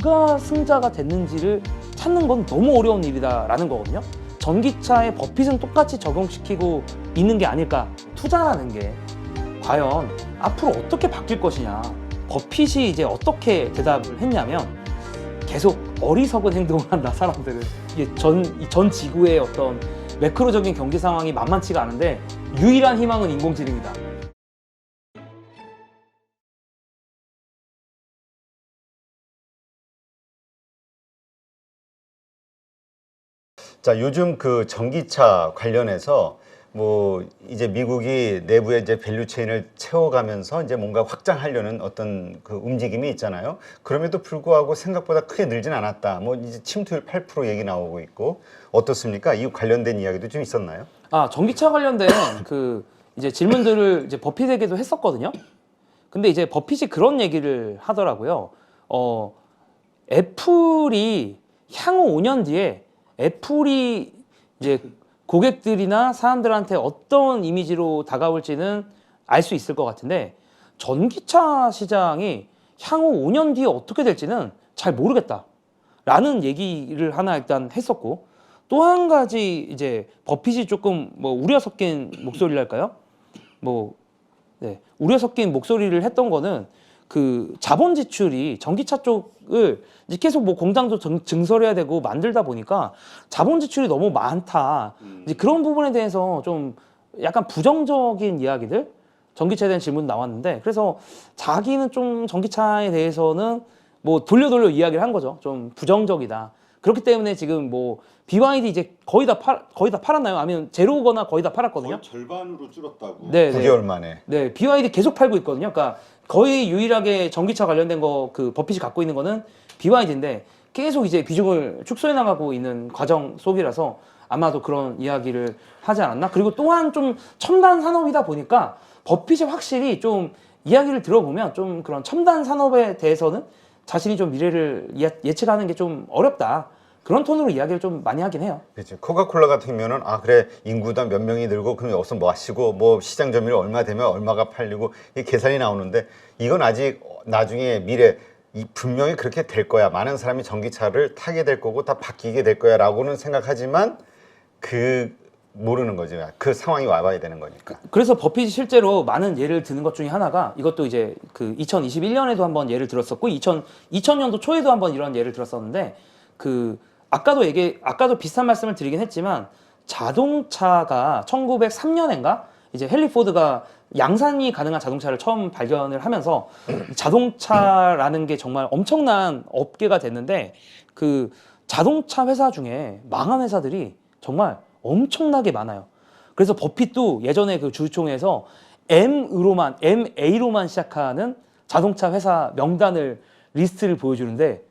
누가 승자가 됐는지를 찾는 건 너무 어려운 일이다라는 거거든요. 전기차의 버핏은 똑같이 적용시키고 있는 게 아닐까. 투자라는 게 과연 앞으로 어떻게 바뀔 것이냐. 버핏이 이제 어떻게 대답을 했냐면 계속 어리석은 행동을 한다, 사람들은. 이게 전 지구의 어떤 매크로적인 경제 상황이 만만치가 않은데 유일한 희망은 인공지능이다. 자, 요즘 그 전기차 관련해서 뭐 이제 미국이 내부에 이제 밸류체인을 채워가면서 이제 뭔가 확장하려는 어떤 그 움직임이 있잖아요. 그럼에도 불구하고 생각보다 크게 늘진 않았다. 뭐 이제 침투율 8% 얘기 나오고 있고 어떻습니까? 이 관련된 이야기도 좀 있었나요? 전기차 관련된 그 이제 질문들을 이제 버핏에게도 했었거든요. 근데 이제 버핏이 그런 얘기를 하더라고요. 애플이 향후 5년 뒤에 애플이 이제 고객들이나 사람들한테 어떤 이미지로 다가올지는 알 수 있을 것 같은데 전기차 시장이 향후 5년 뒤에 어떻게 될지는 잘 모르겠다라는 얘기를 하나 일단 했었고, 또 한 가지 이제 버핏이 조금 뭐 우려 섞인 목소리랄까요? 네, 우려 섞인 목소리를 했던 거는 그 자본 지출이 전기차 쪽을 이제 계속 뭐 공장도 증설해야 되고 만들다 보니까 자본 지출이 너무 많다. 이제 그런 부분에 대해서 좀 약간 부정적인 이야기들, 전기차에 대한 질문 나왔는데, 그래서 자기는 좀 전기차에 대해서는 뭐 돌려 이야기를 한 거죠. 좀 부정적이다. 그렇기 때문에 지금 뭐 BYD 이제 거의 다 팔았나요? 아니면 제로거나 거의 다 팔았거든요. 거의 절반으로 줄었다고. 네, 9개월 만에. 네, BYD 계속 팔고 있거든요. 그러니까 거의 유일하게 전기차 관련된 거 그 버핏이 갖고 있는 거는 BYD인데 계속 이제 비중을 축소해 나가고 있는 과정 속이라서 아마도 그런 이야기를 하지 않았나. 그리고 또한 좀 첨단 산업이다 보니까 버핏이 확실히 좀 이야기를 들어보면 좀 그런 첨단 산업에 대해서는 자신이 좀 미래를 예측하는 게 좀 어렵다. 그런 톤으로 이야기를 좀 많이 하긴 해요. 그렇죠. 코카콜라 같은 경우는 아 그래 인구당 몇 명이 늘고 그럼 여기서 뭐 하시고 뭐 시장 점유율 얼마 되면 얼마가 팔리고 이 계산이 나오는데 이건 아직 나중에 미래 분명히 그렇게 될 거야. 많은 사람이 전기차를 타게 될 거고 다 바뀌게 될 거야라고는 생각하지만 그 모르는 거죠. 그 상황이 와봐야 되는 거니까. 그래서 버핏이 실제로 많은 예를 드는 것 중에 하나가 이것도 이제 그 2021년에도 한번 예를 들었었고 2000년도 초에도 한번 이런 예를 들었었는데 아까도 비슷한 말씀을 드리긴 했지만 자동차가 1903년인가 이제 헨리 포드가 양산이 가능한 자동차를 처음 발견을 하면서 자동차라는 게 정말 엄청난 업계가 됐는데 그 자동차 회사 중에 망한 회사들이 정말 엄청나게 많아요. 그래서 버핏도 예전에 그 주주총회에서 MA로만 시작하는 자동차 회사 명단을 리스트를 보여주는데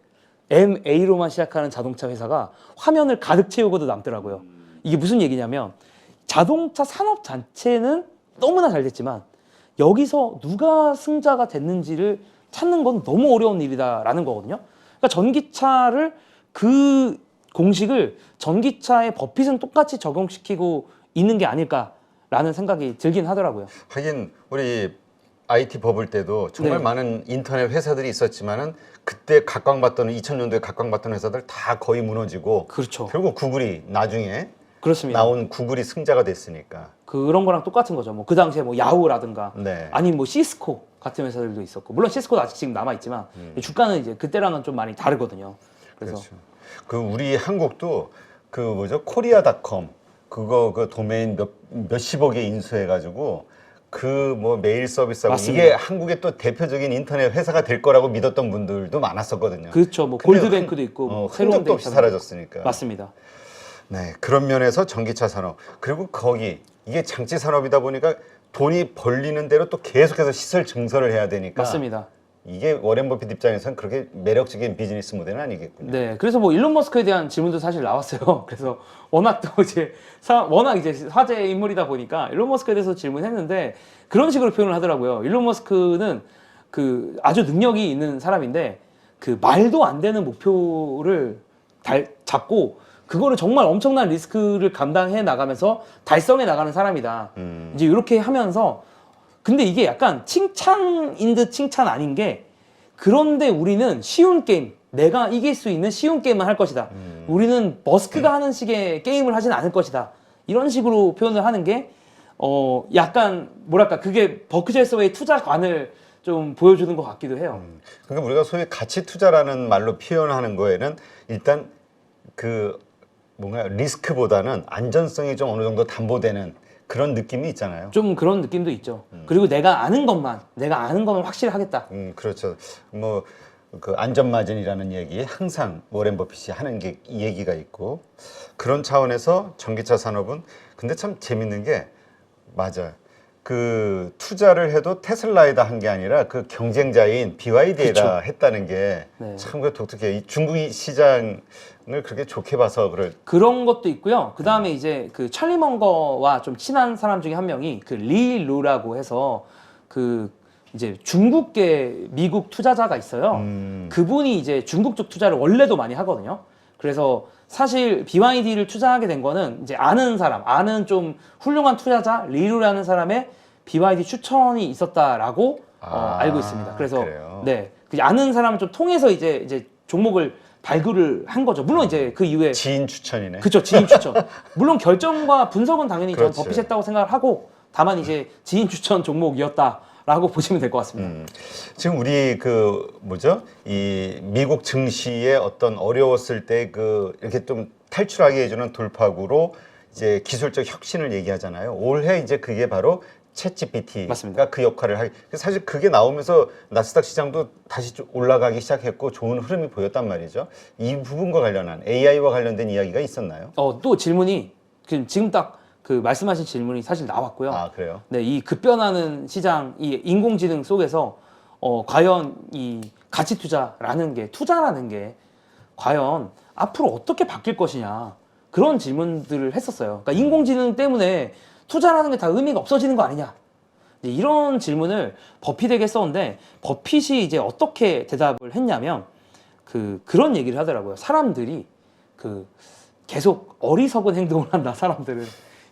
MA로만 시작하는 자동차 회사가 화면을 가득 채우고도 남더라고요. 이게 무슨 얘기냐면 자동차 산업 자체는 너무나 잘 됐지만 여기서 누가 승자가 됐는지를 찾는 건 너무 어려운 일이다라는 거거든요. 그러니까 전기차를 그 공식을 전기차의 버핏은 똑같이 적용시키고 있는 게 아닐까라는 생각이 들긴 하더라고요. 하긴 우리 IT 버블 때도 정말 네. 많은 인터넷 회사들이 있었지만은 그때 각광받던 2000년도에 각광받던 회사들 다 거의 무너지고 그렇죠. 결국 구글이 나중에 그렇습니다. 나온 구글이 승자가 됐으니까. 그런 거랑 똑같은 거죠. 뭐 그 당시에 뭐 야후라든가 네. 아니면 뭐 시스코 같은 회사들도 있었고, 물론 시스코도 아직 지금 남아 있지만 주가는 이제 그때랑은 좀 많이 다르거든요. 그래서 그렇죠. 그 우리 한국도 그 뭐죠 코리아닷컴 그거 그 도메인 몇십억에 인수해가지고 그 뭐 메일 서비스하고 맞습니다. 이게 한국의 또 대표적인 인터넷 회사가 될 거라고 믿었던 분들도 많았었거든요. 그렇죠. 뭐 근데 골드뱅크도 있고 뭐 새로운 흔적도 데 없이 있잖아요. 사라졌으니까. 맞습니다. 네, 그런 면에서 전기차 산업 그리고 거기 이게 장치 산업이다 보니까 돈이 벌리는 대로 또 계속해서 시설 증설을 해야 되니까 맞습니다. 이게 워렌 버핏 입장에서는 그렇게 매력적인 비즈니스 모델은 아니겠군요. 네, 그래서 뭐 일론 머스크에 대한 질문도 사실 나왔어요. 그래서 워낙 또 이제 워낙 이제 화제 인물이다 보니까 일론 머스크에 대해서 질문했는데 그런 식으로 표현을 하더라고요. 일론 머스크는 그 아주 능력이 있는 사람인데 그 말도 안 되는 목표를 잡고 그거를 정말 엄청난 리스크를 감당해 나가면서 달성해 나가는 사람이다. 이제 이렇게 하면서 근데 이게 약간 칭찬인 듯 칭찬 아닌 게 그런데 우리는 쉬운 게임, 내가 이길 수 있는 쉬운 게임만 할 것이다. 우리는 머스크가 하는 식의 게임을 하진 않을 것이다. 이런 식으로 표현을 하는 게 약간 뭐랄까 그게 버크셔서의 투자관을 좀 보여주는 것 같기도 해요. 그러니까 우리가 소위 가치 투자라는 말로 표현하는 거에는 일단 그 뭔가 리스크보다는 안전성이 좀 어느 정도 담보되는 그런 느낌이 있잖아요. 좀 그런 느낌도 있죠. 그리고 내가 아는 것만 확실히 하겠다. 그렇죠. 뭐 그 안전마진이라는 얘기 항상 워렌 버핏이 하는 게 이 얘기가 있고 그런 차원에서 전기차 산업은 근데 참 재밌는 게 맞아. 그 투자를 해도 테슬라에다 한 게 아니라 그 경쟁자인 BYD에다 했다는 게 네. 참 독특해. 이 중국 시장을 그렇게 좋게 봐서 그런 것도 있고요. 그 다음에 이제 그 찰리 먼거와 좀 친한 사람 중에 한 명이 그 리 루라고 해서 그 이제 중국계 미국 투자자가 있어요. 그분이 이제 중국 쪽 투자를 원래도 많이 하거든요. 그래서 사실 BYD를 투자하게 된 거는 이제 아는 사람, 아는 좀 훌륭한 투자자 리루라는 사람의 BYD 추천이 있었다라고 알고 있습니다. 그래서 그래요? 네, 그 아는 사람을 좀 통해서 이제 종목을 발굴을 한 거죠. 물론 이제 그 이후에 지인 추천이네. 그쵸, 지인 추천. 물론 결정과 분석은 당연히 전 그렇지. 버핏이 했다고 생각을 하고 다만 이제 지인 추천 종목이었다라고 보시면 될 것 같습니다. 지금 우리 그 뭐죠? 이 미국 증시의 어떤 어려웠을 때 그 이렇게 좀 탈출하게 해주는 돌파구로 이제 기술적 혁신을 얘기하잖아요. 올해 이제 그게 바로 챗GPT가 맞습니다. 그 역할을 하기. 사실 그게 나오면서 나스닥 시장도 다시 좀 올라가기 시작했고 좋은 흐름이 보였단 말이죠. 이 부분과 관련한 AI와 관련된 이야기가 있었나요? 또 질문이 지금 딱 그 말씀하신 질문이 사실 나왔고요. 아 그래요? 네, 이 급변하는 시장, 이 인공지능 속에서 과연 이 가치 투자라는 게 투자라는 게 과연 앞으로 어떻게 바뀔 것이냐 그런 질문들을 했었어요. 그러니까 인공지능 때문에 투자라는 게 다 의미가 없어지는 거 아니냐 이제 이런 질문을 버핏에게 썼는데 버핏이 이제 어떻게 대답을 했냐면 그런 얘기를 하더라고요. 사람들이 계속 어리석은 행동을 한다. 사람들은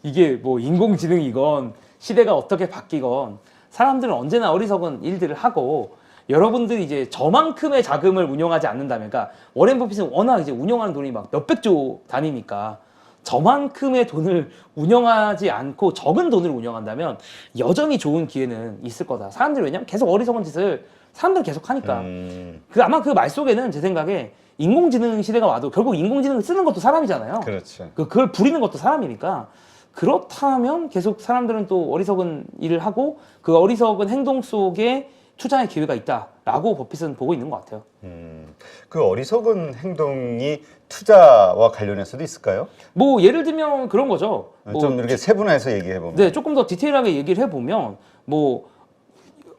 이게 뭐 인공지능이건 시대가 어떻게 바뀌건 사람들은 언제나 어리석은 일들을 하고 여러분들이 이제 저만큼의 자금을 운용하지 않는다면, 그러니까 워렌 버핏은 워낙 이제 운영하는 돈이 막 몇백 조 단위니까 저만큼의 돈을 운영하지 않고 적은 돈을 운영한다면 여전히 좋은 기회는 있을 거다. 사람들이 왜냐면 계속 어리석은 짓을 사람들은 계속 하니까. 아마 그 말 속에는 제 생각에 인공지능 시대가 와도 결국 인공지능을 쓰는 것도 사람이잖아요. 그렇죠. 그걸 부리는 것도 사람이니까. 그렇다면 계속 사람들은 또 어리석은 일을 하고 그 어리석은 행동 속에 투자의 기회가 있다라고 버핏은 보고 있는 것 같아요. 그 어리석은 행동이 투자와 관련해서도 있을까요? 뭐 예를 들면 그런 거죠. 좀 이렇게 세분화해서 얘기해 보면. 네, 조금 더 디테일하게 얘기를 해보면 뭐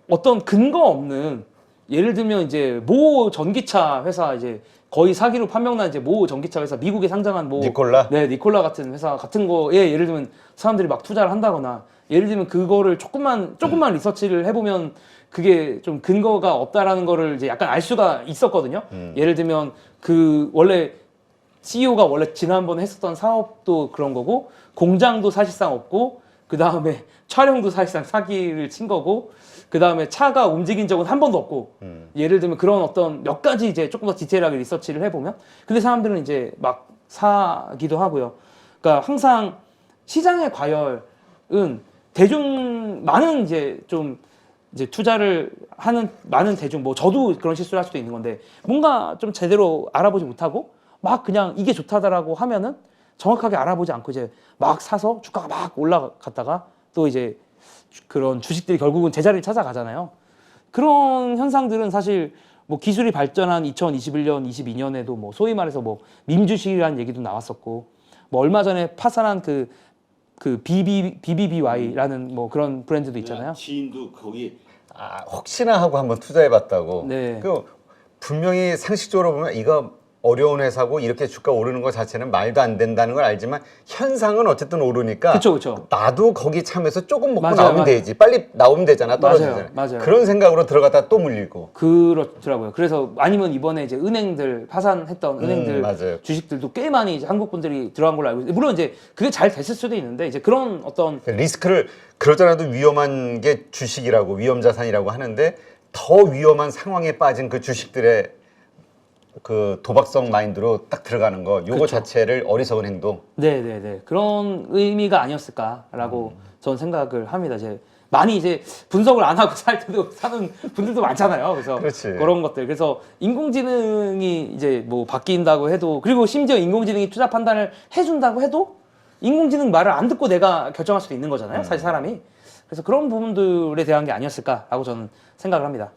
어떤 근거 없는 예를 들면 이제 모 전기차 회사 이제 거의 사기로 판명난 이제 모 전기차 회사 미국에 상장한 뭐 니콜라? 네, 니콜라 같은 회사 같은 거에 예를 들면 사람들이 막 투자를 한다거나 예를 들면 그거를 조금만 리서치를 해보면 그게 좀 근거가 없다라는 거를 이제 약간 알 수가 있었거든요. 예를 들면 그 원래 CEO가 원래 지난번에 했었던 사업도 그런 거고 공장도 사실상 없고 그 다음에 촬영도 사실상 사기를 친 거고 그 다음에 차가 움직인 적은 한 번도 없고 예를 들면 그런 어떤 몇 가지 이제 조금 더 디테일하게 리서치를 해보면 근데 사람들은 이제 막 사기도 하고요. 그러니까 항상 시장의 과열은 많은 이제 좀 이제 투자를 하는 많은 대중 뭐 저도 그런 실수를 할 수도 있는 건데 뭔가 좀 제대로 알아보지 못하고 막 그냥 이게 좋다라고 하면은 정확하게 알아보지 않고 이제 막 사서 주가가 막 올라갔다가 또 이제 그런 주식들이 결국은 제자리를 찾아가잖아요. 그런 현상들은 사실 뭐 기술이 발전한 2021년, 22년에도 뭐 소위 말해서 뭐 밈주식이라는 얘기도 나왔었고 뭐 얼마 전에 파산한 그 BBBY라는 뭐 그런 브랜드도 있잖아요. 지인도 거기 혹시나 하고 한번 투자해봤다고. 네. 분명히 상식적으로 보면 이거 어려운 회사고 이렇게 주가 오르는 것 자체는 말도 안 된다는 걸 알지만 현상은 어쨌든 오르니까 그쵸. 나도 거기 참여해서 조금 먹고 맞아요, 나오면 맞아요. 되지. 빨리 나오면 되잖아. 떨어지잖아. 맞아요. 그런 생각으로 들어갔다 또 물리고. 그렇더라고요. 그래서 아니면 이번에 이제 은행들 파산했던 은행들 맞아요. 주식들도 꽤 많이 이제 한국 분들이 들어간 걸로 알고 있어요. 물론 이제 그게 잘 됐을 수도 있는데 이제 그런 어떤 리스크를 그러잖아도 위험한 게 주식이라고 위험 자산이라고 하는데 더 위험한 상황에 빠진 그 주식들의 그 도박성 마인드로 딱 들어가는 거, 요거 그쵸. 자체를 어리석은 행동. 네네네. 그런 의미가 아니었을까라고 저는 생각을 합니다. 이제 많이 이제 분석을 안 하고 살 때도 사는 분들도 많잖아요. 그래서 그렇지. 그런 것들. 그래서 인공지능이 이제 뭐 바뀐다고 해도, 그리고 심지어 인공지능이 투자 판단을 해준다고 해도 인공지능 말을 안 듣고 내가 결정할 수도 있는 거잖아요. 사실 사람이. 그래서 그런 부분들에 대한 게 아니었을까라고 저는 생각을 합니다.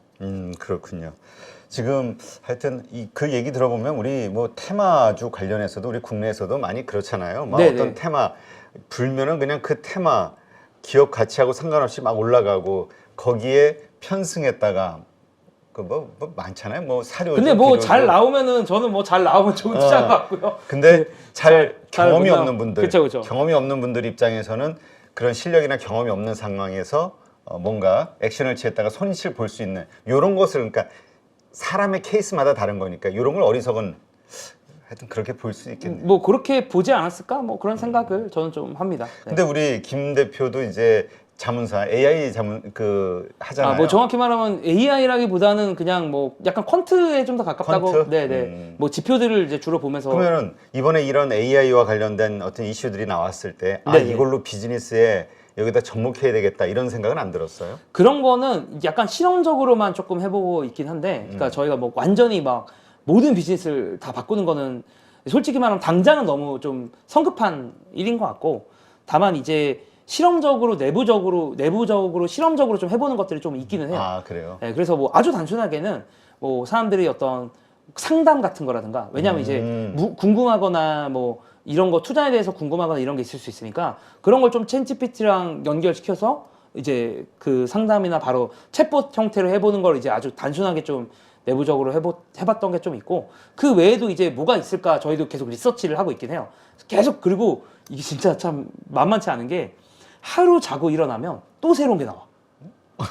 그렇군요. 지금 하여튼 그 얘기 들어보면 우리 뭐 테마주 관련해서도 우리 국내에서도 많이 그렇잖아요. 막 네네. 어떤 테마 불면은 그냥 그 테마 기업 가치하고 상관없이 막 올라가고 거기에 편승했다가 그 뭐 많잖아요. 뭐 사료. 근데 뭐 잘 나오면은 저는 뭐 잘 나오면 좋은 투자인 것 같고요. 근데 잘 경험이 못 없는 분들, 그쵸. 경험이 없는 분들 입장에서는 그런 실력이나 경험이 없는 상황에서 뭔가 액션을 취했다가 손실 볼 수 있는 이런 것을, 그러니까 사람의 케이스마다 다른 거니까 이런 걸 어리석은, 하여튼 그렇게 볼 수 있겠네요. 뭐 그렇게 보지 않았을까? 뭐 그런 생각을 저는 좀 합니다. 네. 근데 우리 김 대표도 이제 자문사 AI 하잖아요. 뭐 정확히 말하면 AI라기보다는 그냥 뭐 약간 퀀트에 좀 더 가깝다고. 퀀트? 네네. 뭐 지표들을 이제 주로 보면서. 그러면은 이번에 이런 AI와 관련된 어떤 이슈들이 나왔을 때 네네. 이걸로 비즈니스에 여기다 접목해야 되겠다 이런 생각은 안 들었어요? 그런 거는 약간 실험적으로만 조금 해보고 있긴 한데, 그러니까 저희가 뭐 완전히 막 모든 비즈니스를 다 바꾸는 거는 솔직히 말하면 당장은 너무 좀 성급한 일인 것 같고, 다만 이제 실험적으로 내부적으로 실험적으로 좀 해보는 것들이 좀 있기는 해요. 아, 그래요? 네, 그래서 뭐 아주 단순하게는 뭐 사람들이 어떤 상담 같은 거라든가, 왜냐하면 이제 궁금하거나 뭐 이런 거 투자에 대해서 궁금하거나 이런 게 있을 수 있으니까 그런 걸 좀 챗GPT랑 연결시켜서 이제 그 상담이나 바로 챗봇 형태로 해보는 걸 이제 아주 단순하게 좀 내부적으로 해봤던 게 좀 있고, 그 외에도 이제 뭐가 있을까 저희도 계속 리서치를 하고 있긴 해요. 계속. 그리고 이게 진짜 참 만만치 않은 게 하루 자고 일어나면 또 새로운 게 나와.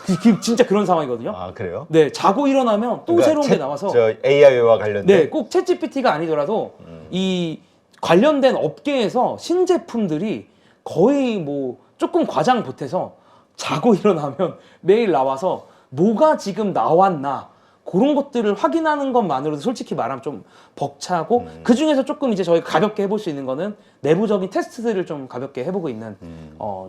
이게 진짜 그런 상황이거든요. 아, 그래요? 네, 자고 일어나면 또 새로운 게 나와서. 저 AI와 관련된. 네, 꼭 챗GPT가 아니더라도 이 관련된 업계에서 신제품들이 거의 뭐 조금 과장 보태서 자고 일어나면 매일 나와서 뭐가 지금 나왔나 그런 것들을 확인하는 것만으로도 솔직히 말하면 좀 벅차고, 그 중에서 조금 이제 저희 가볍게 해볼 수 있는 거는 내부적인 테스트들을 좀 가볍게 해보고 있는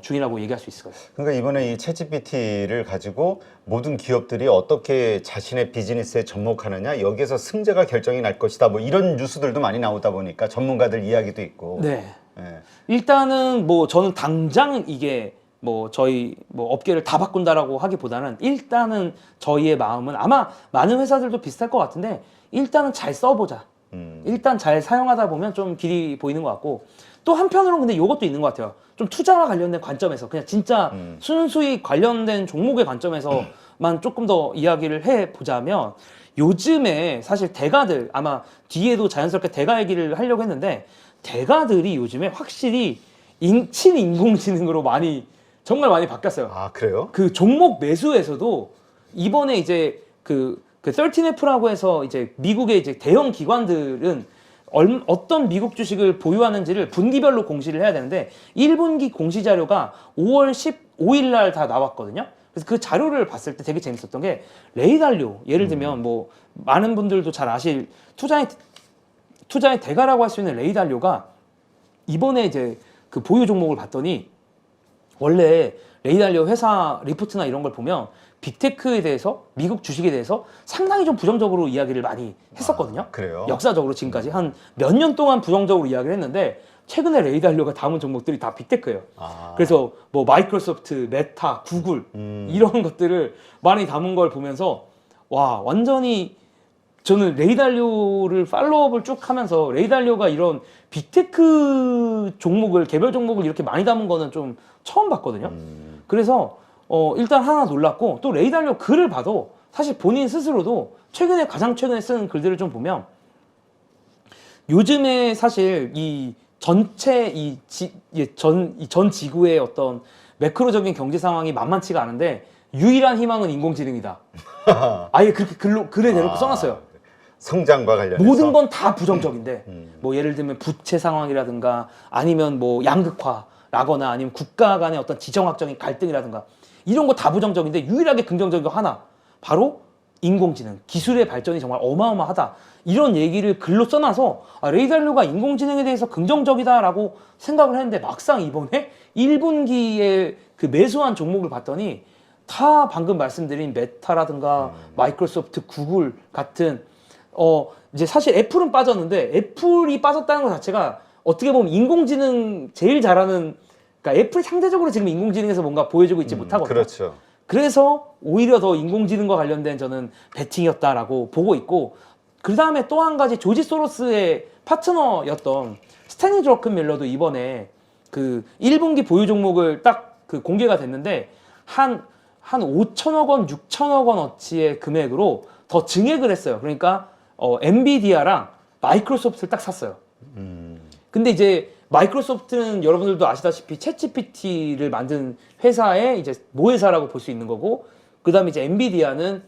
중이라고 얘기할 수 있을 거예요. 그러니까 이번에 이 챗GPT를 가지고 모든 기업들이 어떻게 자신의 비즈니스에 접목하느냐, 여기에서 승자가 결정이 날 것이다, 뭐 이런 뉴스들도 많이 나오다 보니까 전문가들 이야기도 있고. 네. 예. 일단은 뭐 저는 당장 이게 뭐 저희 뭐 업계를 다 바꾼다라고 하기보다는, 일단은 저희의 마음은 아마 많은 회사들도 비슷할 것 같은데, 일단은 잘 써보자. 일단 잘 사용하다 보면 좀 길이 보이는 것 같고, 또 한편으로는 근데 이것도 있는 것 같아요. 좀 투자와 관련된 관점에서 그냥 진짜 순수히 관련된 종목의 관점에서만 조금 더 이야기를 해보자면, 요즘에 사실 대가들, 아마 뒤에도 자연스럽게 대가 얘기를 하려고 했는데, 대가들이 요즘에 확실히 친인공지능으로 정말 많이 바뀌었어요. 아, 그래요? 그 종목 매수에서도 이번에 이제 그 13F라고 해서 이제 미국의 이제 대형 기관들은 어떤 미국 주식을 보유하는지를 분기별로 공시를 해야 되는데, 1분기 공시 자료가 5월 15일 날 다 나왔거든요. 그래서 그 자료를 봤을 때 되게 재밌었던 게, 레이 달리오, 예를 들면 뭐 많은 분들도 잘 아실 투자의 대가라고 할 수 있는 레이 달리오가 이번에 이제 그 보유 종목을 봤더니, 원래 레이 달리오 회사 리포트나 이런 걸 보면 빅테크에 대해서, 미국 주식에 대해서 상당히 좀 부정적으로 이야기를 많이 했었거든요. 그래요? 역사적으로 지금까지 한 몇 년 동안 부정적으로 이야기를 했는데, 최근에 레이 달리오가 담은 종목들이 다 빅테크예요. 그래서 뭐 마이크로소프트, 메타, 구글 이런 것들을 많이 담은 걸 보면서, 와, 완전히 저는 레이 달리오를 팔로우업을 쭉 하면서 레이 달리오가 이런 빅테크 종목을, 개별 종목을 이렇게 많이 담은 거는 좀 처음 봤거든요. 그래서 일단 하나 놀랐고, 또 레이 달리오 글을 봐도 사실 본인 스스로도 가장 최근에 쓴 글들을 좀 보면, 요즘에 사실 이 전체 전 지구의 어떤 매크로적인 경제 상황이 만만치가 않은데, 유일한 희망은 인공지능이다. 아예 그렇게 글에 대놓고 써놨어요. 성장과 관련해서 모든 건 다 부정적인데, 뭐 예를 들면 부채 상황이라든가, 아니면 뭐 양극화라거나, 아니면 국가 간의 어떤 지정학적인 갈등이라든가, 이런 거 다 부정적인데 유일하게 긍정적인 거 하나, 바로 인공지능, 기술의 발전이 정말 어마어마하다. 이런 얘기를 글로 써놔서 레이 달리오가 인공지능에 대해서 긍정적이다라고 생각을 했는데 막상 이번에 1분기에 그 매수한 종목을 봤더니 다 방금 말씀드린 메타라든가 마이크로소프트, 구글 같은 이제 사실 애플은 빠졌는데 애플이 빠졌다는 것 자체가 어떻게 보면 인공지능 제일 잘하는 그러니까 애플이 상대적으로 지금 인공지능에서 뭔가 보여주고 있지 못하거든요. 그렇죠. 그래서 오히려 더 인공지능과 관련된 저는 배팅이었다라고 보고 있고 그 다음에 또 한 가지 조지 소로스의 파트너였던 스탠리 드러큰밀러도 이번에 그 1분기 보유 종목을 딱 그 공개가 됐는데 한 5천억 원, 6천억 원어치의 금액으로 더 증액을 했어요. 그러니까 엔비디아랑 마이크로소프트를 딱 샀어요. 근데 이제 마이크로소프트는 여러분들도 아시다시피 챗GPT를 만든 회사의 이제 모회사라고 볼 수 있는 거고, 그 다음에 이제 엔비디아는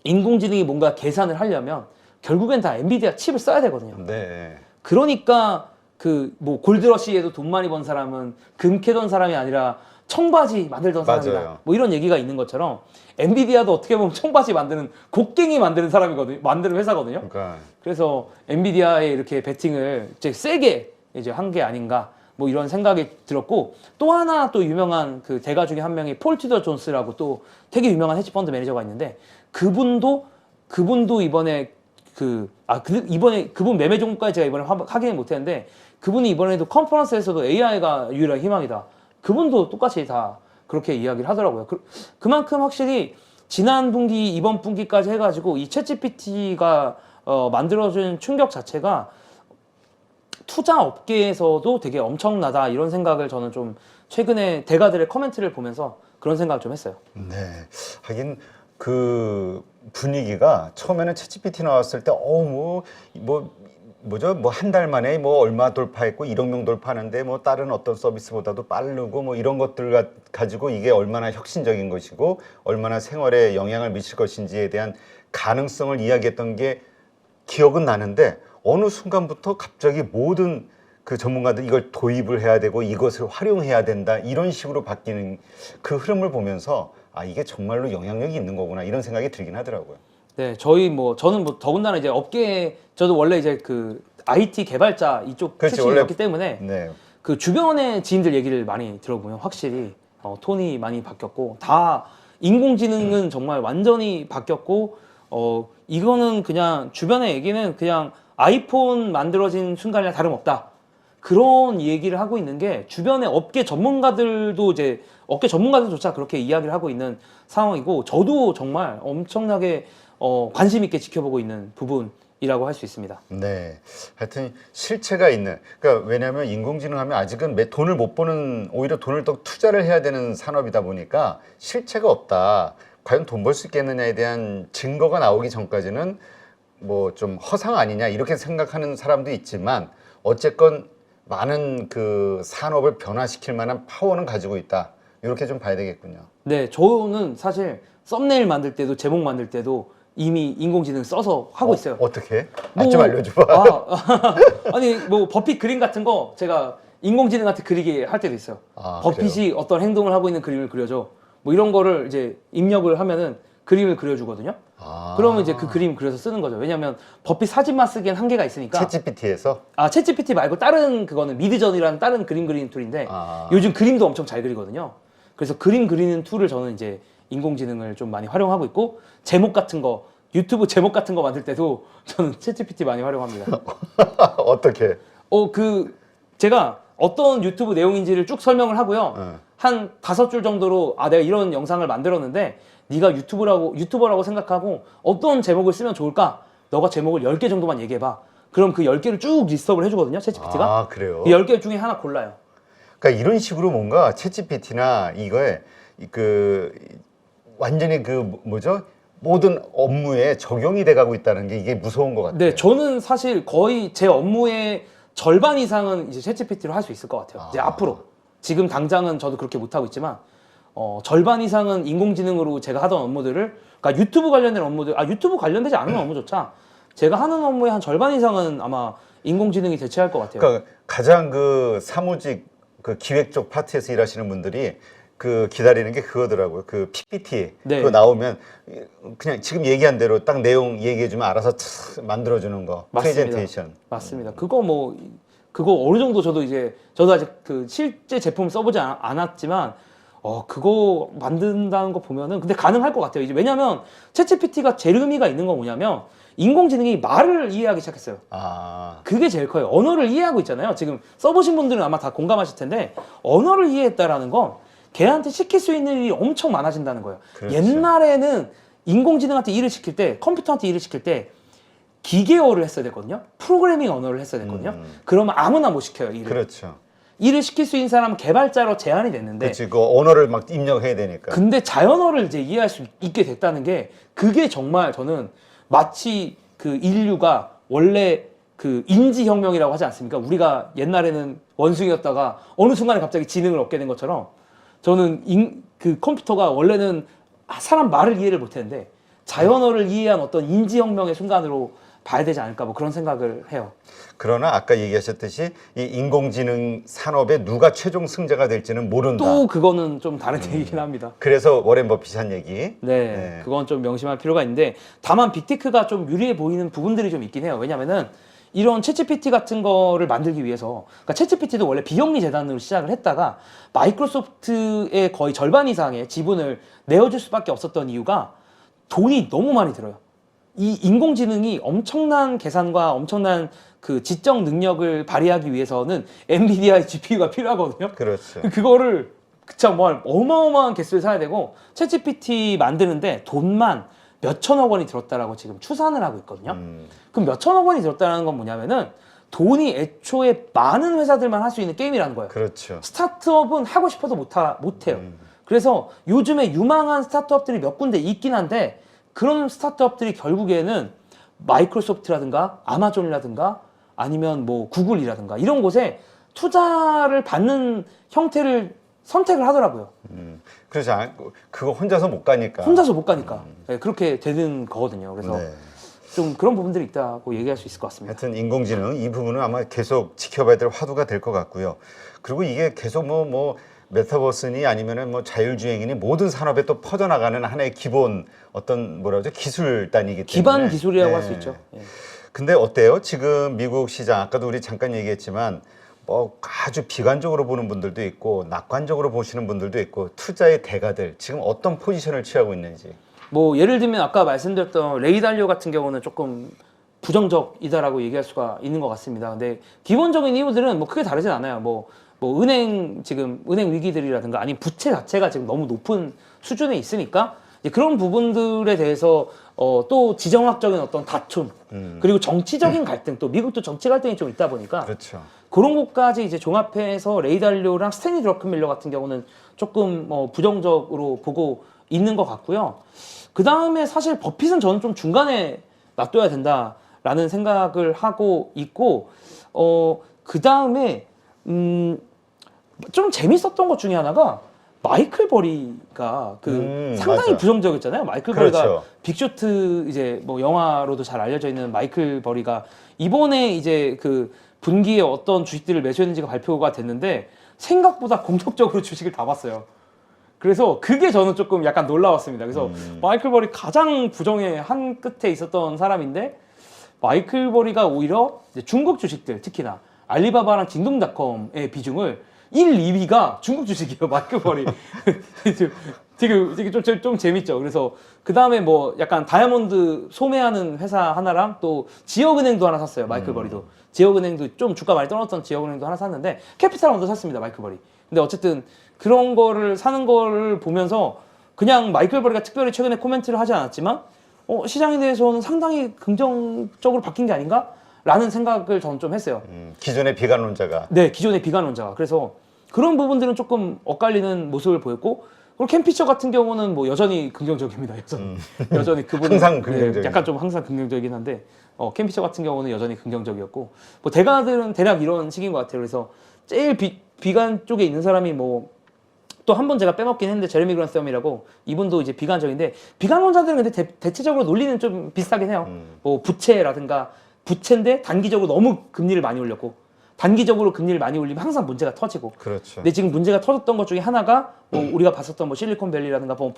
인공지능이 뭔가 계산을 하려면 결국엔 다 엔비디아 칩을 써야 되거든요. 네. 그러니까 그 뭐 골드러시에도 돈 많이 번 사람은 금 캐던 사람이 아니라 청바지 만들던 사람이다. 맞아요. 뭐 이런 얘기가 있는 것처럼 엔비디아도 어떻게 보면 청바지 만드는 곡괭이 만드는 사람이거든요. 만드는 회사거든요. 그러니까 그래서 엔비디아에 이렇게 베팅을 이제 세게 이제 한 게 아닌가 뭐 이런 생각이 들었고, 또 하나 또 유명한 그 대가 중에 한 명이 폴 투더 존스라고 또 되게 유명한 헤지펀드 매니저가 있는데 그분도 이번에 이번에 그분 매매 종목까지 제가 이번에 확인을 못했는데 그분이 이번에도 컨퍼런스에서도 AI가 유일한 희망이다. 그분도 똑같이 다 그렇게 이야기를 하더라고요. 그만큼 확실히 지난 분기, 이번 분기까지 해가지고 이 챗GPT가 만들어준 충격 자체가 투자 업계에서도 되게 엄청나다 이런 생각을 저는 좀 최근에 대가들의 코멘트를 보면서 그런 생각을 좀 했어요. 네. 하긴 그 분위기가 처음에는 챗GPT 나왔을 때 뭐죠? 뭐 한 달 만에 뭐 얼마 돌파했고 1억 명 돌파하는데 뭐 다른 어떤 서비스보다도 빠르고 뭐 이런 것들 가지고 이게 얼마나 혁신적인 것이고 얼마나 생활에 영향을 미칠 것인지에 대한 가능성을 이야기했던 게 기억은 나는데 어느 순간부터 갑자기 모든 그 전문가들 이걸 도입을 해야 되고 이것을 활용해야 된다 이런 식으로 바뀌는 그 흐름을 보면서 이게 정말로 영향력이 있는 거구나 이런 생각이 들긴 하더라고요. 네, 저는 뭐 더군다나 이제 업계에 저도 원래 이제 그 IT 개발자 이쪽 그렇지, 출신이었기 때문에 네. 그 주변의 지인들 얘기를 많이 들어보면 확실히 톤이 많이 바뀌었고 다 인공지능은 정말 완전히 바뀌었고 이거는 그냥 주변의 얘기는 그냥 아이폰 만들어진 순간이랑 다름없다. 그런 얘기를 하고 있는 게 주변의 업계 전문가들도 이제 업계 전문가들조차 그렇게 이야기를 하고 있는 상황이고 저도 정말 엄청나게 관심 있게 지켜보고 있는 부분이라고 할 수 있습니다. 네. 하여튼 실체가 있는. 그러니까 왜냐하면 인공지능 하면 아직은 돈을 못 버는 오히려 돈을 더 투자를 해야 되는 산업이다 보니까 실체가 없다. 과연 돈 벌 수 있겠느냐에 대한 증거가 나오기 전까지는 뭐 좀 허상 아니냐 이렇게 생각하는 사람도 있지만 어쨌건 많은 그 산업을 변화시킬 만한 파워는 가지고 있다. 이렇게 좀 봐야 되겠군요. 네, 저는 사실 썸네일 만들 때도 제목 만들 때도 이미 인공지능 써서 하고 있어요. 어떻게? 뭐, 좀 알려줘봐. 아니 뭐 버핏 그림 같은 거 제가 인공지능한테 그리게 할 때도 있어요. 버핏이 어떤 행동을 하고 있는 그림을 그려줘. 뭐 이런 거를 이제 입력을 하면은 그림을 그려주거든요. 그러면 이제 그 그림 그려서 쓰는 거죠. 왜냐면 버핏 사진만 쓰기엔 한계가 있으니까. 챗GPT에서? 챗GPT 말고 다른 그거는 미드전이라는 다른 그림 그리는 툴인데 요즘 그림도 엄청 잘 그리거든요. 그래서 그림 그리는 툴을 저는 이제 인공지능을 좀 많이 활용하고 있고 제목 같은 거 유튜브 제목 같은 거 만들 때도 저는 챗GPT 많이 활용합니다. 어떻게? 제가 어떤 유튜브 내용인지를 쭉 설명을 하고요. 한 5줄 정도로 내가 이런 영상을 만들었는데 네가 유튜버라고 생각하고 어떤 제목을 쓰면 좋을까? 너가 제목을 10개 정도만 얘기해봐. 그럼 그 10개를 쭉 리스트업을 해주거든요. 챗GPT가. 그래요? 그 10개 중에 하나 골라요. 그러니까 이런 식으로 뭔가 챗GPT나 이거에 완전히 뭐죠? 모든 업무에 적용이 돼가고 있다는 게 이게 무서운 것 같아요. 네, 저는 사실 거의 제 업무의 절반 이상은 이제 챗GPT로 할 수 있을 것 같아요. 이제 앞으로. 지금 당장은 저도 그렇게 못하고 있지만 절반 이상은 인공지능으로 제가 하던 업무들을 그러니까 유튜브 관련된 업무들 유튜브 관련되지 않은 업무조차 제가 하는 업무의 한 절반 이상은 아마 인공지능이 대체할 것 같아요. 그러니까 가장 그 사무직 그 기획 쪽 파트에서 일하시는 분들이 그 기다리는 게 그거더라고요. 그 PPT 네. 그거 나오면 그냥 지금 얘기한 대로 딱 내용 얘기해주면 알아서 탁 만들어주는 거. 맞습니다. 프레젠테이션. 맞습니다. 그거 어느 정도 저도 아직 그 실제 제품 써보지 않았지만 그거 만든다는 거 보면은 근데 가능할 것 같아요. 이제 왜냐면 챗GPT가 제일 의미가 있는 건 뭐냐면 인공지능이 말을 이해하기 시작했어요. 아, 그게 제일 커요. 언어를 이해하고 있잖아요. 지금 써보신 분들은 아마 다 공감하실 텐데 언어를 이해했다라는 건 걔한테 시킬 수 있는 일이 엄청 많아진다는 거예요. 그렇죠. 옛날에는 인공지능한테 일을 시킬 때, 컴퓨터한테 일을 시킬 때 기계어를 했어야 됐거든요. 프로그래밍 언어를 했어야 됐거든요. 그러면 아무나 못 시켜요, 일을. 그렇죠. 일을 시킬 수 있는 사람은 개발자로 제한이 됐는데 그렇지. 그 언어를 막 입력해야 되니까. 근데 자연어를 이제 이해할 수 있게 됐다는 게 그게 정말 저는 마치 그 인류가 원래 그 인지혁명이라고 하지 않습니까? 우리가 옛날에는 원숭이였다가 어느 순간에 갑자기 지능을 얻게 된 것처럼 저는 그 컴퓨터가 원래는 사람 말을 이해를 못했는데 자연어를 이해한 어떤 인지혁명의 순간으로 봐야 되지 않을까 뭐 그런 생각을 해요. 그러나 아까 얘기하셨듯이 이 인공지능 산업에 누가 최종 승자가 될지는 모른다. 또 그거는 좀 다른 얘기긴 합니다. 그래서 워렌 버핏이 한 얘기. 네, 그건 좀 명심할 필요가 있는데 다만 빅테크가 좀 유리해 보이는 부분들이 좀 있긴 해요. 왜냐면은 이런 챗GPT 같은 거를 만들기 위해서 그러니까 챗GPT도 원래 비영리 재단으로 시작을 했다가 마이크로소프트의 거의 절반 이상의 지분을 내어줄 수밖에 없었던 이유가 돈이 너무 많이 들어요. 이 인공지능이 엄청난 계산과 엄청난 그 지적 능력을 발휘하기 위해서는 엔비디아의 GPU가 필요하거든요. 그렇죠. 그거를 참 어마어마한 개수를 사야 되고 챗GPT 만드는데 돈만 몇천억 원이 들었다라고 지금 추산을 하고 있거든요. 그럼 몇천억 원이 들었다는 건 뭐냐면은 돈이 애초에 많은 회사들만 할 수 있는 게임이라는 거예요. 그렇죠. 스타트업은 하고 싶어도 못해요. 그래서 요즘에 유망한 스타트업들이 몇 군데 있긴 한데 그런 스타트업들이 결국에는 마이크로소프트라든가 아마존이라든가 아니면 뭐 구글이라든가 이런 곳에 투자를 받는 형태를 선택을 하더라고요. 그렇지 않 그거 혼자서 못 가니까. 혼자서 못 가니까. 네, 그렇게 되는 거거든요. 그래서 네. 좀 그런 부분들이 있다고 얘기할 수 있을 것 같습니다. 하여튼 인공지능 이 부분은 아마 계속 지켜봐야 될 화두가 될 것 같고요. 그리고 이게 계속 뭐 메타버스니 아니면은 뭐 자율주행이니 모든 산업에 또 퍼져나가는 하나의 기본 어떤 뭐라 그러죠? 기술단이기 때문에. 기반 기술이라고 네. 할 수 있죠. 예. 근데 어때요? 지금 미국 시장 아까도 우리 잠깐 얘기했지만 뭐 아주 비관적으로 보는 분들도 있고 낙관적으로 보시는 분들도 있고 투자의 대가들 지금 어떤 포지션을 취하고 있는지. 뭐 예를 들면 아까 말씀드렸던 레이 달리오 같은 경우는 조금 부정적이다라고 얘기할 수가 있는 것 같습니다. 근데 기본적인 이유들은 뭐 크게 다르진 않아요. 뭐 은행 위기들이라든가 아니면 부채 자체가 지금 너무 높은 수준에 있으니까 이제 그런 부분들에 대해서 또 지정학적인 어떤 다툼 그리고 정치적인 갈등 또 미국도 정치 갈등이 좀 있다 보니까 그렇죠. 그런 것까지 이제 종합해서 레이 달리오랑 스탠리 드러큰밀러 같은 경우는 조금 부정적으로 보고 있는 것 같고요. 그 다음에 사실 버핏은 저는 좀 중간에 놔둬야 된다라는 생각을 하고 있고 그 다음에 좀 재밌었던 것 중에 하나가 마이클 버리가 상당히 맞아. 부정적이었잖아요. 마이클 버리가 그렇죠. 빅쇼트 이제 뭐 영화로도 잘 알려져 있는 마이클 버리가 이번에 이제 그 분기에 어떤 주식들을 매수했는지가 발표가 됐는데 생각보다 공격적으로 주식을 다 봤어요. 그래서 그게 저는 조금 약간 놀라웠습니다. 그래서 마이클 버리 가장 부정의 한 끝에 있었던 사람인데 마이클 버리가 오히려 이제 중국 주식들 특히나 알리바바랑 징동닷컴의 비중을 1, 2위가 중국 주식이에요. 마이클 버리. 되게 좀 재밌죠. 그래서 그 다음에 뭐 약간 다이아몬드 소매하는 회사 하나랑 또 지역은행도 하나 샀어요. 마이클 버리도. 지역은행도 좀 주가 많이 떨어졌던 지역은행도 하나 샀는데 캐피탈원도 샀습니다. 마이클 버리. 근데 어쨌든 그런 거를 사는 거를 보면서 그냥 마이클 버리가 특별히 최근에 코멘트를 하지 않았지만 시장에 대해서는 상당히 긍정적으로 바뀐 게 아닌가? 라는 생각을 저는 좀 했어요. 기존의 비관론자가. 네, 기존의 비관론자가. 그래서 그런 부분들은 조금 엇갈리는 모습을 보였고, 그리고 캠 피처 같은 경우는 뭐 여전히 긍정적입니다. 여전히 그분은 항상 긍정적이죠. 약간 좀 항상 긍정적이긴 한데, 캠 피처 같은 경우는 여전히 긍정적이었고, 뭐 대가들은 대략 이런 식인 것 같아요. 그래서 제일 비관 쪽에 있는 사람이 뭐 또 한 번 제가 빼먹긴 했는데 제레미 그란썸이라고 이분도 이제 비관적인데 비관론자들은 근데 대체적으로 논리는 좀 비슷하긴 해요. 뭐 부채라든가 부채인데 단기적으로 너무 금리를 많이 올렸고 단기적으로 금리를 많이 올리면 항상 문제가 터지고. 그렇죠. 근데 지금 문제가 터졌던 것 중에 하나가 뭐 우리가 봤었던 뭐 실리콘밸리라든가 뭐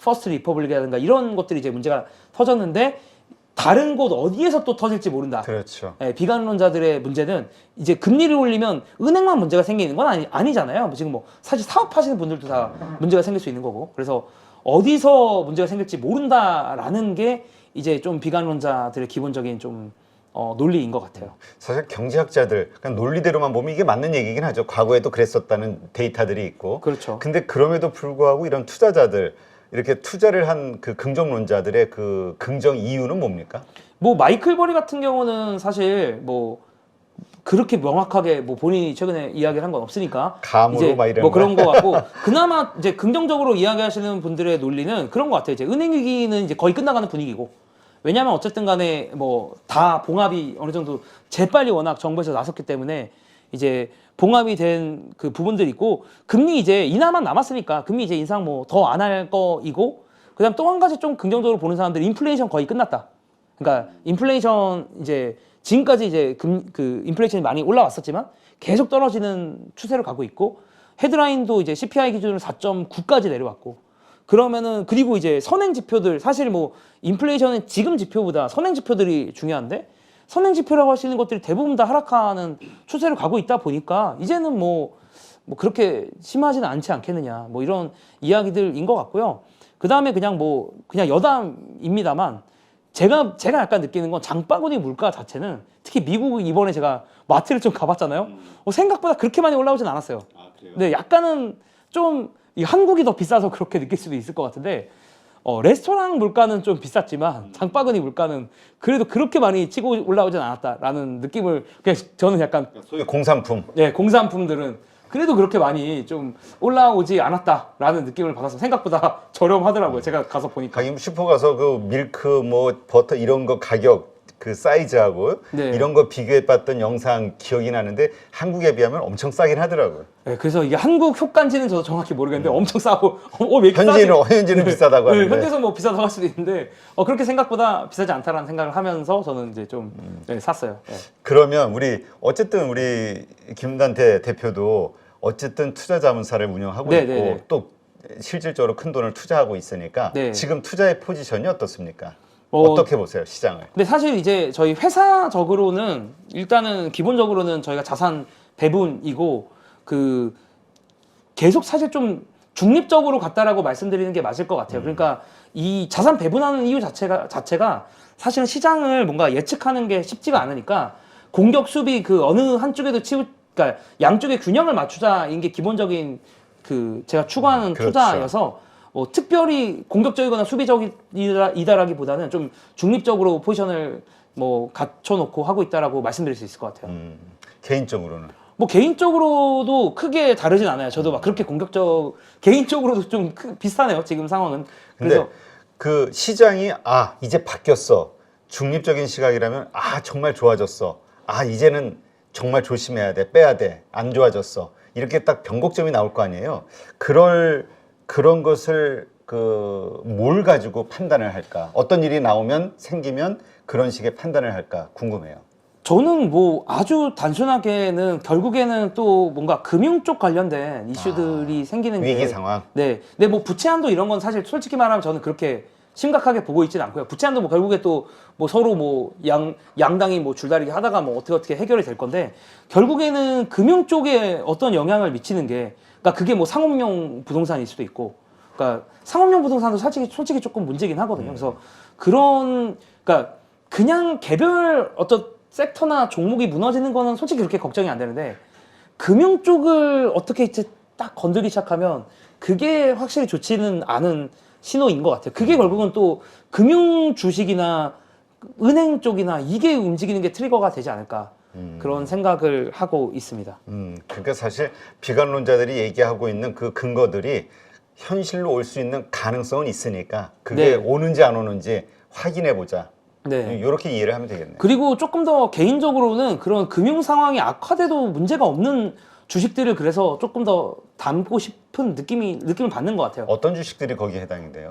퍼스트 리퍼블릭이라든가 이런 것들이 이제 문제가 터졌는데 다른 곳 어디에서 또 터질지 모른다. 그렇죠. 예, 비관론자들의 문제는 이제 금리를 올리면 은행만 문제가 생기는 건 아니잖아요. 지금 뭐 사실 사업하시는 분들도 다 문제가 생길 수 있는 거고. 그래서 어디서 문제가 생길지 모른다라는 게 이제 좀 비관론자들의 기본적인 좀 논리인 것 같아요. 사실 경제학자들 그냥 논리대로만 보면 이게 맞는 얘기긴 하죠. 과거에도 그랬었다는 데이터들이 있고. 그렇죠. 근데 그럼에도 불구하고 이런 투자자들 이렇게 투자를 한 그 긍정론자들의 그 긍정 이유는 뭡니까? 뭐 마이클 버리 같은 경우는 사실 뭐 그렇게 명확하게 뭐 본인이 최근에 이야기를 한 건 없으니까 감으로 이제 막 이런 뭐 그런 거야? 거 같고 그나마 이제 긍정적으로 이야기하시는 분들의 논리는 그런 것 같아요. 이제 은행 위기는 이제 거의 끝나가는 분위기고 왜냐하면 어쨌든 간에 뭐 다 봉합이 어느 정도 재빨리 워낙 정부에서 나섰기 때문에 이제 봉합이 된 그 부분들이 있고 금리 이제 인하만 남았으니까 금리 이제 인상 뭐 더 안 할 거이고 그다음 또 한 가지 좀 긍정적으로 보는 사람들이 인플레이션 거의 끝났다. 그러니까 인플레이션 이제 지금까지 이제 그 인플레이션이 많이 올라왔었지만 계속 떨어지는 추세로 가고 있고 헤드라인도 이제 CPI 기준으로 4.9까지 내려왔고 그러면은 그리고 이제 선행 지표들 사실 뭐 인플레이션은 지금 지표보다 선행 지표들이 중요한데 선행 지표라고 할 수 있는 것들이 대부분 다 하락하는 추세로 가고 있다 보니까 이제는 뭐 그렇게 심하지는 않지 않겠느냐 뭐 이런 이야기들인 것 같고요. 그 다음에 그냥 여담입니다만 제가 약간 느끼는 건 장바구니 물가 자체는 특히 미국 이번에 제가 마트를 좀 가봤잖아요. 생각보다 그렇게 많이 올라오진 않았어요. 아, 그래요? 근데 약간은 좀 이 한국이 더 비싸서 그렇게 느낄 수도 있을 것 같은데 레스토랑 물가는 좀 비쌌지만 장바구니 물가는 그래도 그렇게 많이 치고 올라오진 않았다라는 느낌을 그냥 저는 약간 소위 공산품. 예, 공산품들은 그래도 그렇게 많이 좀 올라오지 않았다라는 느낌을 받아서 생각보다 저렴하더라고요. 제가 가서 보니까. 가끔 슈퍼 가서 그 밀크 뭐 버터 이런 거 가격 그 사이즈하고 네. 이런 거 비교해봤던 영상 기억이 나는데 한국에 비하면 엄청 싸긴 하더라고요. 예, 그래서 이게 한국 효과인지는 저도 정확히 모르겠는데 엄청 싸고 왜 이렇게 싸지? 현지는 비싸다고 네, 하는데. 현지에서 뭐 비싸다고 할 수도 있는데 그렇게 생각보다 비싸지 않다라는 생각을 하면서 저는 이제 좀 샀어요. 예. 그러면 어쨌든 우리 김단태 대표도 어쨌든 투자자문사를 운영하고 네, 있고 네, 네. 또 실질적으로 큰 돈을 투자하고 있으니까 네. 지금 투자의 포지션이 어떻습니까? 어떻게 보세요 시장을? 근데 사실 이제 저희 회사적으로는 일단은 기본적으로는 저희가 자산 배분이고 그 계속 사실 좀 중립적으로 갔다라고 말씀드리는 게 맞을 것 같아요. 그러니까 이 자산 배분하는 이유 자체가 사실은 시장을 뭔가 예측하는 게 쉽지가 않으니까 공격 수비 그 어느 한쪽에도 그러니까 양쪽의 균형을 맞추자인 게 기본적인 그 제가 추구하는 그렇죠. 투자여서 특별히 공격적이거나 수비적이다라기보다는 좀 중립적으로 포지션을 뭐 갖춰놓고 하고 있다라고 말씀드릴 수 있을 것 같아요. 개인적으로는 뭐 개인적으로도 크게 다르진 않아요. 저도 막 그렇게 개인적으로도 좀 비슷하네요. 지금 상황은. 근데 그래서 그 시장이 이제 바뀌었어. 중립적인 시각이라면 정말 좋아졌어. 이제는 정말 조심해야 돼. 빼야 돼. 안 좋아졌어. 이렇게 딱 변곡점이 나올 거 아니에요. 그런 것을 뭘 가지고 판단을 할까? 어떤 일이 생기면 그런 식의 판단을 할까 궁금해요. 저는 뭐 아주 단순하게는 결국에는 또 뭔가 금융 쪽 관련된 이슈들이 생기는 게 위기 상황. 네. 근데 뭐 부채 한도 이런 건 사실 솔직히 말하면 저는 그렇게 심각하게 보고 있지는 않고요. 부채 한도 뭐 결국에 또 뭐 서로 뭐 양당이 뭐 줄다리기 하다가 뭐 어떻게 해결이 될 건데 결국에는 금융 쪽에 어떤 영향을 미치는 게 그러니까 그게 뭐 상업용 부동산일 수도 있고 그러니까 상업용 부동산도 솔직히 조금 문제긴 하거든요. 그래서 그러니까 그냥 개별 어떤 섹터나 종목이 무너지는 거는 솔직히 그렇게 걱정이 안 되는데 금융 쪽을 어떻게 이제 딱 건들기 시작하면 그게 확실히 좋지는 않은 신호인 것 같아요. 그게 결국은 또 금융 주식이나 은행 쪽이나 이게 움직이는 게 트리거가 되지 않을까 그런 생각을 하고 있습니다. 그러니까 사실 비관론자들이 얘기하고 있는 그 근거들이 현실로 올 수 있는 가능성은 있으니까 그게 네. 오는지 안 오는지 확인해 보자. 네. 이렇게 이해를 하면 되겠네요. 그리고 조금 더 개인적으로는 그런 금융 상황이 악화돼도 문제가 없는 주식들을 그래서 조금 더 담고 싶은 느낌을 받는 것 같아요. 어떤 주식들이 거기에 해당이 돼요?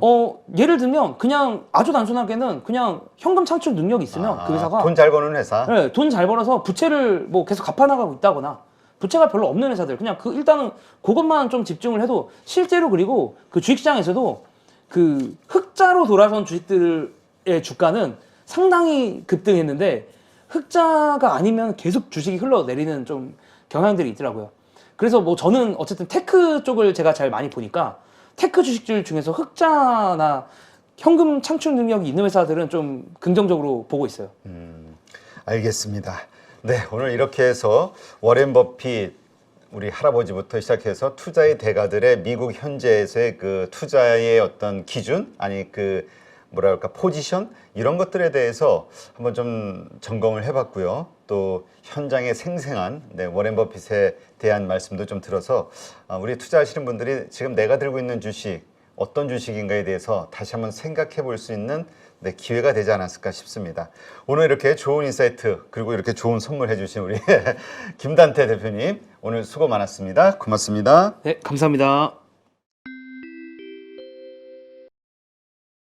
예를 들면 그냥 아주 단순하게는 그냥 현금 창출 능력이 있으면 그 회사가 돈 잘 버는 회사. 네, 돈 잘 벌어서 부채를 뭐 계속 갚아나가고 있다거나 부채가 별로 없는 회사들 그냥 그 일단은 그것만 좀 집중을 해도 실제로 그리고 그 주식시장에서도 그 흑자로 돌아선 주식들의 주가는 상당히 급등했는데 흑자가 아니면 계속 주식이 흘러내리는 좀 경향들이 있더라고요. 그래서 뭐 저는 어쨌든 테크 쪽을 제가 잘 많이 보니까 테크 주식들 중에서 흑자나 현금 창출 능력이 있는 회사들은 좀 긍정적으로 보고 있어요. 알겠습니다. 네, 오늘 이렇게 해서 워렌 버핏 우리 할아버지부터 시작해서 투자의 대가들의 미국 현재에서의 그 투자의 어떤 기준 아니 그 뭐랄까 포지션 이런 것들에 대해서 한번 좀 점검을 해봤고요. 또 현장의 생생한 워렌 버핏에 대한 말씀도 좀 들어서 우리 투자하시는 분들이 지금 내가 들고 있는 주식 어떤 주식인가에 대해서 다시 한번 생각해 볼 수 있는 기회가 되지 않았을까 싶습니다. 오늘 이렇게 좋은 인사이트 그리고 이렇게 좋은 선물 해주신 우리 김단태 대표님 오늘 수고 많았습니다. 고맙습니다. 네, 감사합니다.